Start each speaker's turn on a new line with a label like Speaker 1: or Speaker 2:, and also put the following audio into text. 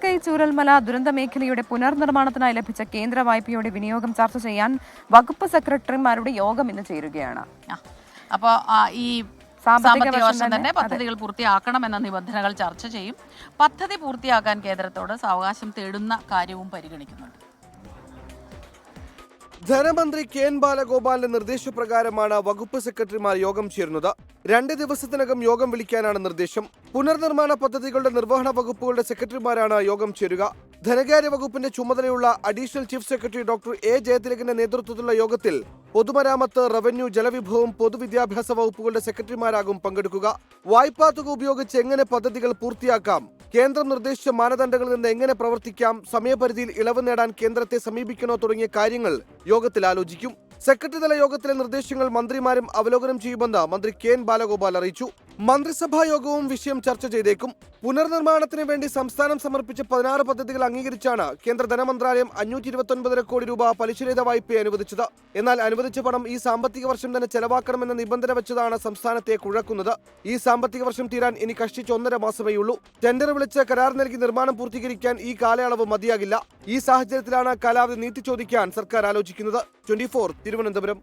Speaker 1: മുണ്ടക്കൈ ചൂരൽമല ദുരന്ത മേഖലയുടെ പുനർനിർമ്മാണത്തിനായി ലഭിച്ച കേന്ദ്ര വായ്പയുടെ വിനിയോഗം ചർച്ച ചെയ്യാൻ വകുപ്പ് സെക്രട്ടറിമാരുടെ യോഗം ഇന്ന് ചേരുകയാണ്.
Speaker 2: അപ്പോൾ ഈ സാമ്പത്തിക വർഷം തന്നെ പദ്ധതികൾ പൂർത്തിയാക്കണമെന്ന നിബന്ധനകൾ ചർച്ച ചെയ്യും. പദ്ധതി പൂർത്തിയാക്കാൻ കേന്ദ്രത്തോട് സാവകാശം തേടുന്ന കാര്യവും പരിഗണിക്കുന്നുണ്ട്.
Speaker 3: ധനമന്ത്രി കെ എൻ ബാലഗോപാലിന്റെ നിർദ്ദേശപ്രകാരമാണ് വകുപ്പ് സെക്രട്ടറിമാർ യോഗം ചേരുന്നത്. 2 ദിവസത്തിനകം യോഗം വിളിക്കാനാണ് നിർദ്ദേശം. പുനർനിർമ്മാണ പദ്ധതികളുടെ നിർവഹണ വകുപ്പുകളുടെ സെക്രട്ടറിമാരാണ് യോഗം ചേരുക. ധനകാര്യ വകുപ്പിന്റെ ചുമതലയുള്ള additional chief secretary doctor A ജയതിലകന്റെ നേതൃത്വത്തിലുള്ള യോഗത്തിൽ പൊതുമരാമത്ത്, റവന്യൂ, ജലവിഭവം, പൊതുവിദ്യാഭ്യാസ വകുപ്പുകളുടെ സെക്രട്ടറിമാരാകും പങ്കെടുക്കുക. വായ്പാ തുക ഉപയോഗിച്ച് എങ്ങനെ പദ്ധതികൾ പൂർത്തിയാക്കാം, കേന്ദ്രം നിർദ്ദേശിച്ച മാനദണ്ഡങ്ങളിൽ നിന്ന് എങ്ങനെ പ്രവർത്തിക്കാം, സമയപരിധിയിൽ ഇളവ് നേടാൻ കേന്ദ്രത്തെ സമീപിക്കണോ തുടങ്ങിയ കാര്യങ്ങൾ യോഗത്തിൽ ആലോചിക്കും. സെക്രട്ടറി തല യോഗത്തിലെ നിർദ്ദേശങ്ങൾ മന്ത്രിമാരും അവലോകനം ചെയ്യുമെന്ന് മന്ത്രി കെ എൻ ബാലഗോപാൽ അറിയിച്ചു. മന്ത്രിസഭാ യോഗവും വിഷയം ചർച്ച ചെയ്തേക്കും. പുനർനിർമ്മാണത്തിന് വേണ്ടി സംസ്ഥാനം സമർപ്പിച്ച 16 പദ്ധതികൾ അംഗീകരിച്ചാണ് കേന്ദ്ര ധനമന്ത്രാലയം 529 കോടി രൂപ പലിശരഹിത വായ്പ അനുവദിച്ചത്. എന്നാൽ അനുവദിച്ച പണം ഈ സാമ്പത്തിക വർഷം തന്നെ ചെലവാക്കണമെന്ന നിബന്ധന വെച്ചതാണ് സംസ്ഥാനത്തെ കുഴക്കുന്നത്. ഈ സാമ്പത്തിക വർഷം തീരാൻ ഇനി കഷ്ടിച്ച് 1.5 മാസമേയുള്ളൂ. ടെൻഡർ വിളിച്ച് കരാർ നൽകി നിർമ്മാണം പൂർത്തീകരിക്കാൻ ഈ കാലയളവ് മതിയാകില്ല. ഈ സാഹചര്യത്തിലാണ് കാലാവധി നീട്ടി ചോദിക്കാൻ സർക്കാർ ആലോചിക്കുന്നത്. 24 തിരുവനന്തപുരം.